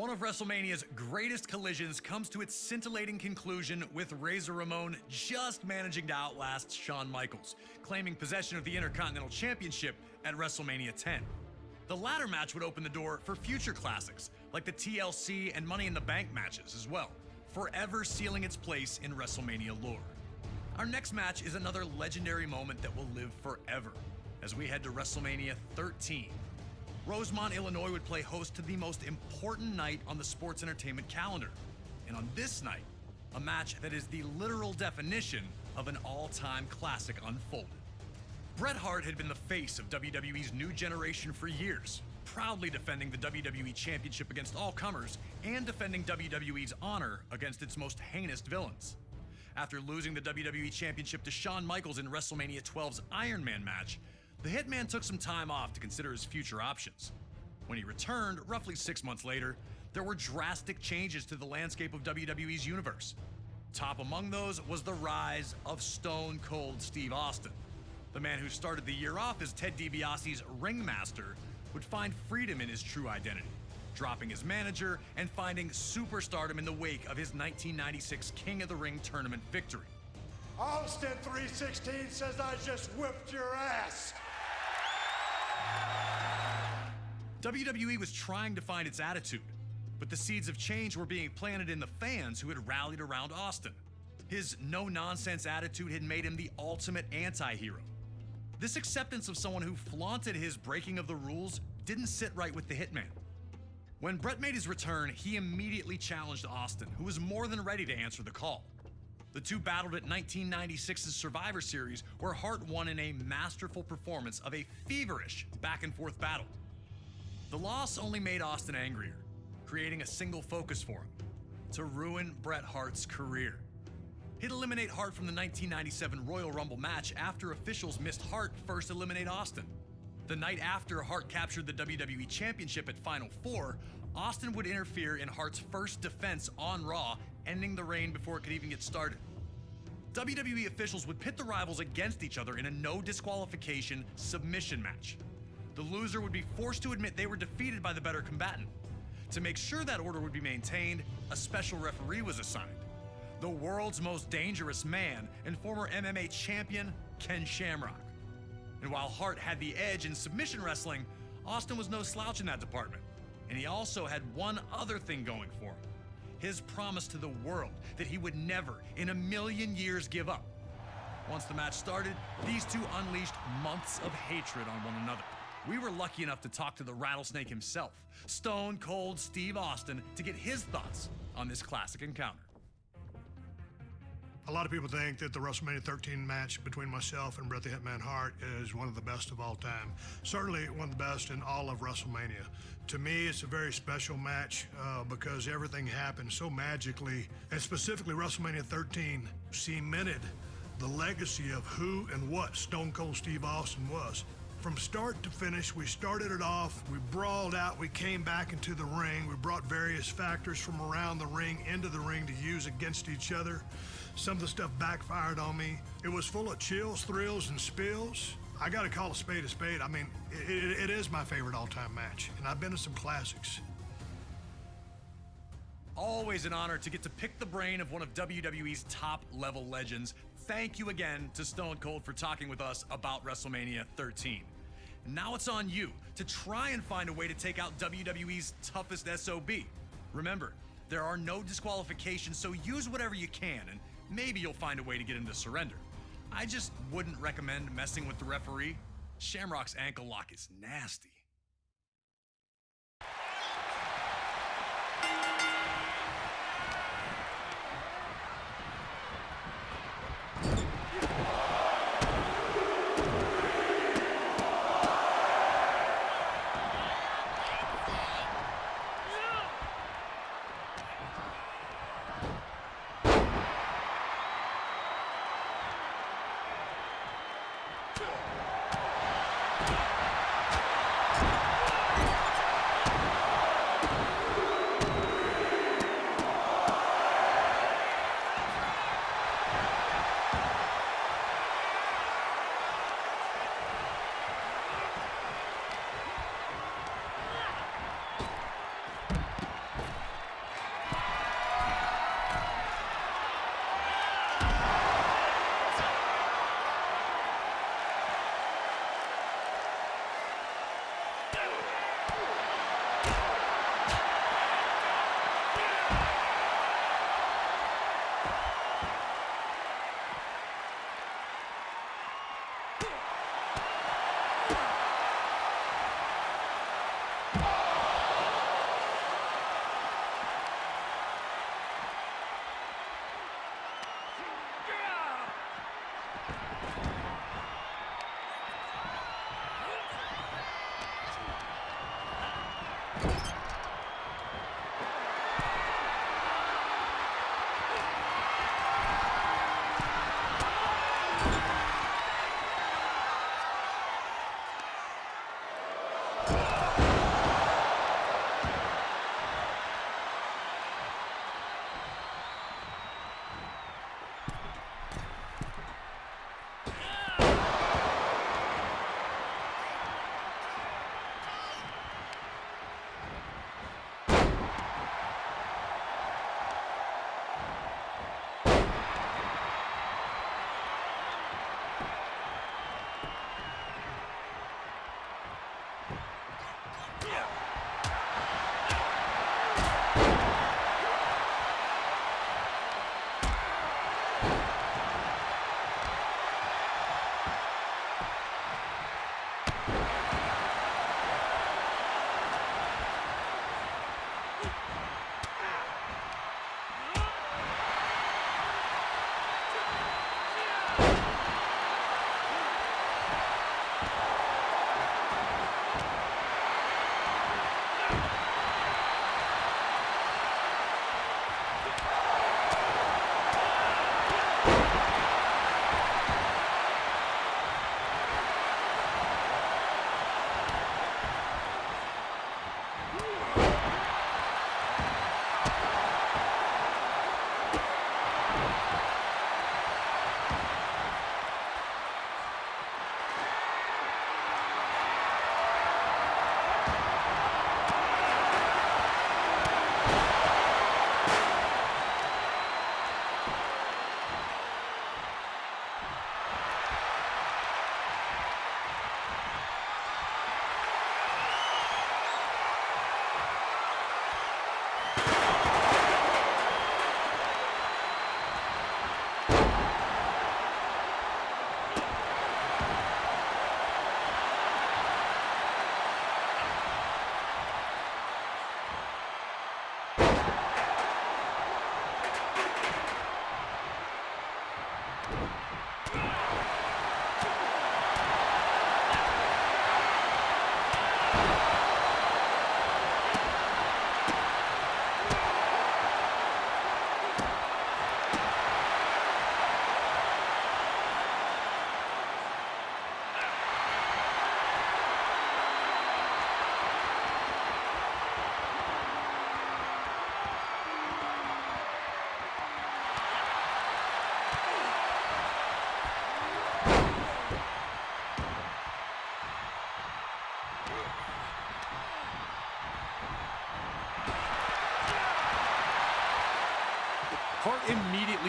One of WrestleMania's greatest collisions comes to its scintillating conclusion with Razor Ramon just managing to outlast Shawn Michaels, claiming possession of the Intercontinental Championship at WrestleMania 10. The latter match would open the door for future classics, like the TLC and Money in the Bank matches as well, forever sealing its place in WrestleMania lore. Our next match is another legendary moment that will live forever, as we head to WrestleMania 13. Rosemont, Illinois would play host to the most important night on the sports entertainment calendar. And on this night, a match that is the literal definition of an all-time classic unfolded. Bret Hart had been the face of WWE's new generation for years, proudly defending the WWE Championship against all comers and defending WWE's honor against its most heinous villains. After losing the WWE Championship to Shawn Michaels in WrestleMania 12's Iron Man match, the Hitman took some time off to consider his future options. When he returned, roughly 6 months later, there were drastic changes to the landscape of WWE's universe. Top among those was the rise of Stone Cold Steve Austin. The man who started the year off as Ted DiBiase's ringmaster would find freedom in his true identity, dropping his manager and finding superstardom in the wake of his 1996 King of the Ring tournament victory. Austin 316 says I just whipped your ass. WWE was trying to find its attitude, but the seeds of change were being planted in the fans who had rallied around Austin. His no-nonsense attitude had made him the ultimate anti-hero. This acceptance of someone who flaunted his breaking of the rules didn't sit right with the Hitman. When Bret made his return, he immediately challenged Austin, who was more than ready to answer the call. The two battled at 1996's Survivor Series, where Hart won in a masterful performance of a feverish back-and-forth battle. The loss only made Austin angrier, creating a single focus for him: to ruin Bret Hart's career. He'd eliminate Hart from the 1997 Royal Rumble match after officials missed Hart first eliminate Austin. The night after Hart captured the WWE Championship at Final Four, Austin would interfere in Hart's first defense on Raw, ending the reign before it could even get started. WWE officials would pit the rivals against each other in a no disqualification submission match. The loser would be forced to admit they were defeated by the better combatant. To make sure that order would be maintained, a special referee was assigned: the world's most dangerous man and former MMA champion, Ken Shamrock. And while Hart had the edge in submission wrestling, Austin was no slouch in that department. And he also had one other thing going for him: his promise to the world that he would never in a million years give up. Once the match started, these two unleashed months of hatred on one another. We were lucky enough to talk to the Rattlesnake himself, Stone Cold Steve Austin, to get his thoughts on this classic encounter. A lot of people think that the WrestleMania 13 match between myself and Bret the Hitman Hart is one of the best of all time. Certainly one of the best in all of WrestleMania. To me, it's a very special match because everything happened so magically, and specifically WrestleMania 13 cemented the legacy of who and what Stone Cold Steve Austin was. From start to finish, we started it off, we brawled out, we came back into the ring, we brought various factors from around the ring into the ring to use against each other. Some of the stuff backfired on me. It was full of chills, thrills, and spills. I gotta call a spade a spade. I mean, it is my favorite all-time match, and I've been to some classics. Always an honor to get to pick the brain of one of WWE's top-level legends. Thank you again to Stone Cold for talking with us about WrestleMania 13. Now it's on you to try and find a way to take out WWE's toughest SOB. Remember, there are no disqualifications, so use whatever you can, and maybe you'll find a way to get him to surrender. I just wouldn't recommend messing with the referee. Shamrock's ankle lock is nasty.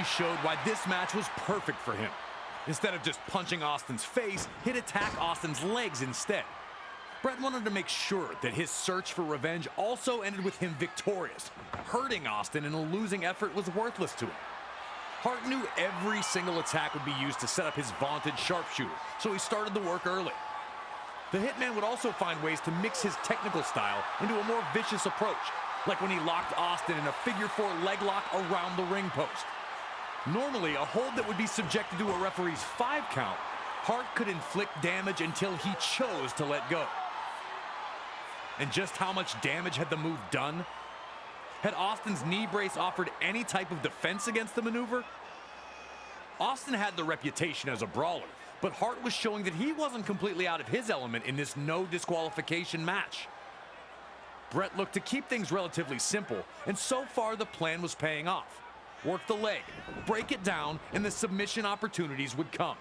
really showed why this match was perfect for him. Instead of just punching Austin's face, he'd attack Austin's legs instead. Bret wanted to make sure that his search for revenge also ended with him victorious. Hurting Austin in a losing effort was worthless to him. Hart knew every single attack would be used to set up his vaunted sharpshooter, so he started the work early. The Hitman would also find ways to mix his technical style into a more vicious approach, like when he locked Austin in a figure-4 leg lock around the ring post. Normally, a hold that would be subjected to a referee's 5 count, Hart could inflict damage until he chose to let go. And just how much damage had the move done? Had Austin's knee brace offered any type of defense against the maneuver? Austin had the reputation as a brawler, but Hart was showing that he wasn't completely out of his element in this no disqualification match. Bret looked to keep things relatively simple, and so far the plan was paying off. Work the leg, break it down, and the submission opportunities would come.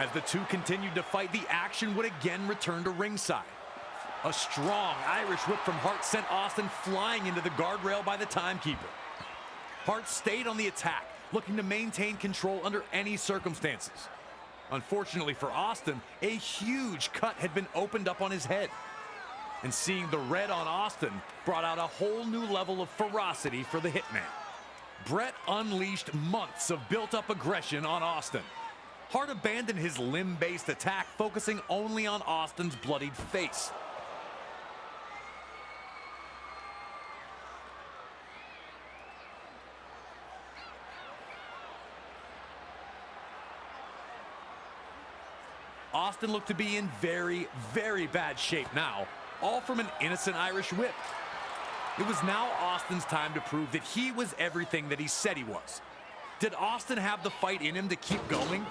As the two continued to fight, the action would again return to ringside. A strong Irish whip from Hart sent Austin flying into the guardrail by the timekeeper. Hart stayed on the attack, looking to maintain control under any circumstances. Unfortunately for Austin, a huge cut had been opened up on his head. And seeing the red on Austin brought out a whole new level of ferocity for the Hitman. Bret unleashed months of built-up aggression on Austin. Hart abandoned his limb-based attack, focusing only on Austin's bloodied face. Austin looked to be in very, very bad shape now, all from an innocent Irish whip. It was now Austin's time to prove that he was everything that he said he was. Did Austin have the fight in him to keep going?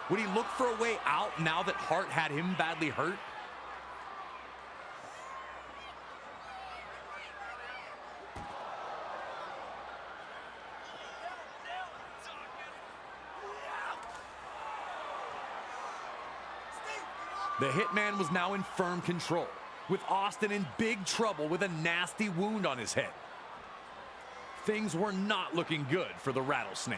Would he look for a way out now that Hart had him badly hurt? The Hitman was now in firm control, with Austin in big trouble with a nasty wound on his head. Things were not looking good for the Rattlesnake.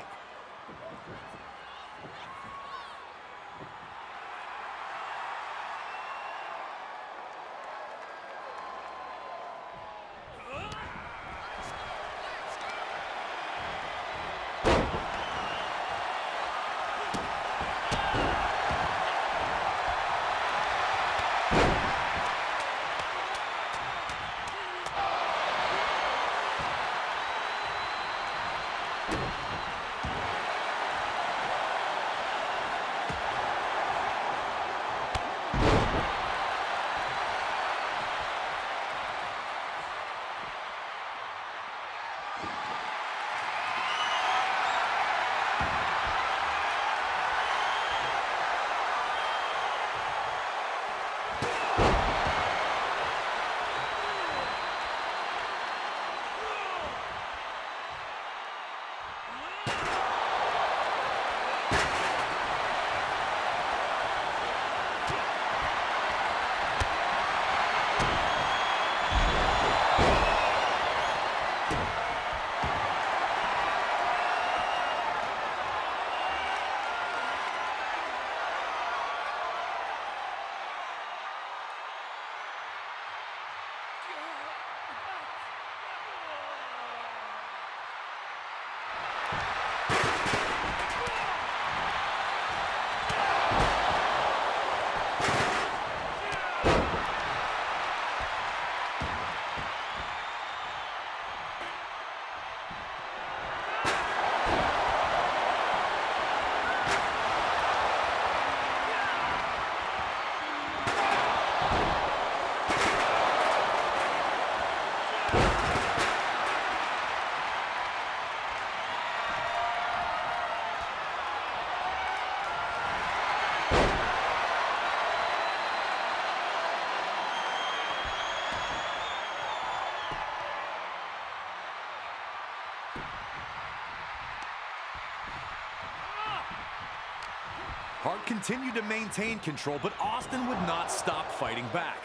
Hart continued to maintain control, but Austin would not stop fighting back.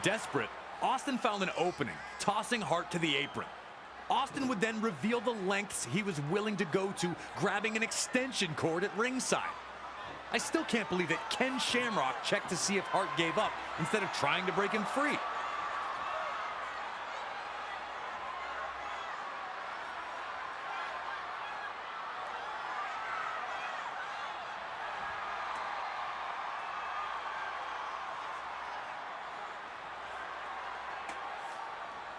Desperate, Austin found an opening, tossing Hart to the apron. Austin would then reveal the lengths he was willing to go to, grabbing an extension cord at ringside. I still can't believe that Ken Shamrock checked to see if Hart gave up instead of trying to break him free.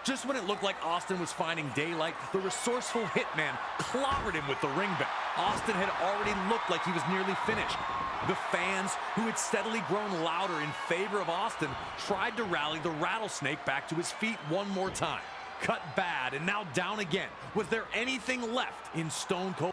Just when it looked like Austin was finding daylight, the resourceful Hitman clobbered him with the ring bell. Austin had already looked like he was nearly finished. The fans, who had steadily grown louder in favor of Austin, tried to rally the Rattlesnake back to his feet one more time. Cut bad and now down again. Was there anything left in Stone Cold?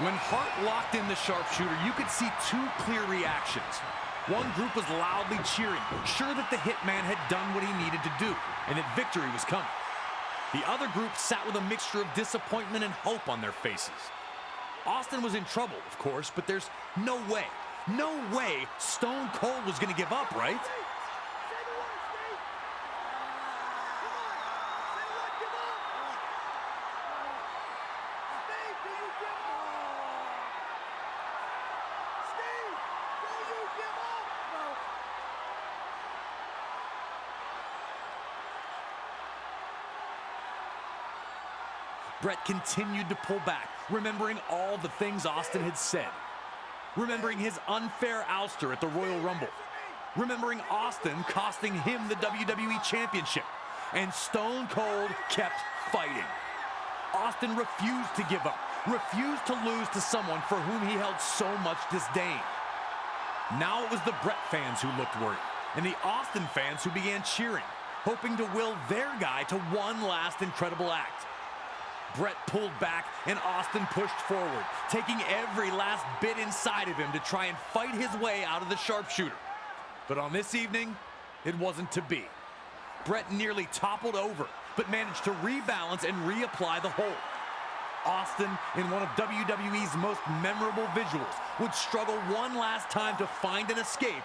When Hart locked in the sharpshooter, you could see two clear reactions. One group was loudly cheering, sure that the Hitman had done what he needed to do, and that victory was coming. The other group sat with a mixture of disappointment and hope on their faces. Austin was in trouble, of course, but there's no way Stone Cold was going to give up, right? Bret continued to pull back, remembering all the things Austin had said. Remembering his unfair ouster at the Royal Rumble. Remembering Austin costing him the WWE Championship. And Stone Cold kept fighting. Austin refused to give up, refused to lose to someone for whom he held so much disdain. Now it was the Bret fans who looked worried, and the Austin fans who began cheering, hoping to will their guy to one last incredible act. Bret pulled back and Austin pushed forward, taking every last bit inside of him to try and fight his way out of the sharpshooter. But on this evening, it wasn't to be. Bret nearly toppled over, but managed to rebalance and reapply the hold. Austin, in one of WWE's most memorable visuals, would struggle one last time to find an escape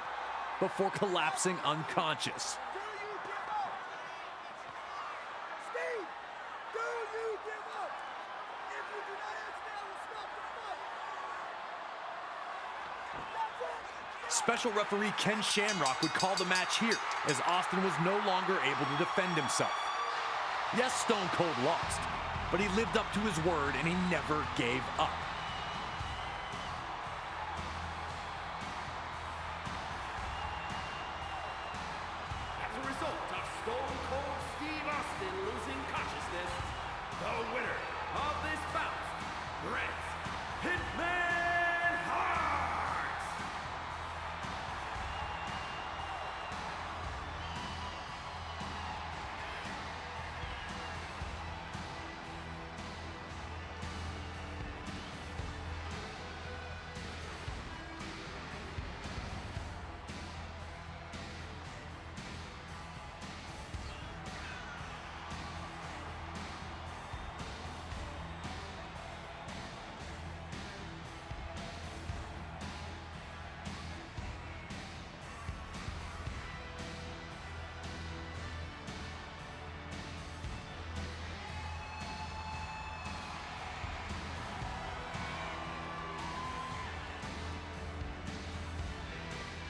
before collapsing unconscious. Special referee Ken Shamrock would call the match here, as Austin was no longer able to defend himself. Yes, Stone Cold lost, but he lived up to his word and he never gave up. As a result of Stone Cold Steve Austin losing consciousness, the winner of this bout, Bret Hitman Hart!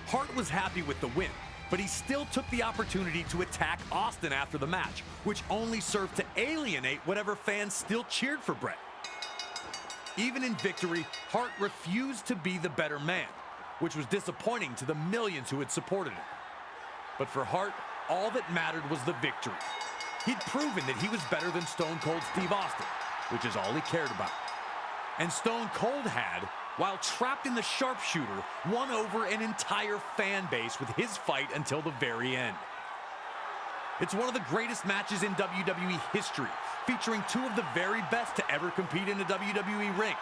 Hart was happy with the win, but he still took the opportunity to attack Austin after the match, which only served to alienate whatever fans still cheered for Bret. Even in victory, Hart refused to be the better man, which was disappointing to the millions who had supported him. But for Hart, all that mattered was the victory. He'd proven that he was better than Stone Cold Steve Austin, which is all he cared about. And Stone Cold had, while trapped in the sharpshooter, won over an entire fan base with his fight until the very end. It's one of the greatest matches in WWE history, featuring two of the very best to ever compete in a WWE ring.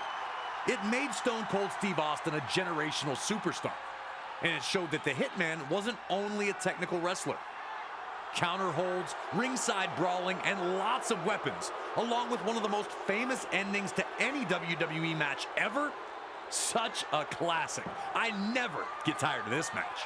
It made Stone Cold Steve Austin a generational superstar, and it showed that the Hitman wasn't only a technical wrestler. Counter holds, ringside brawling, and lots of weapons, along with one of the most famous endings to any WWE match ever. Such a classic. I never get tired of this match.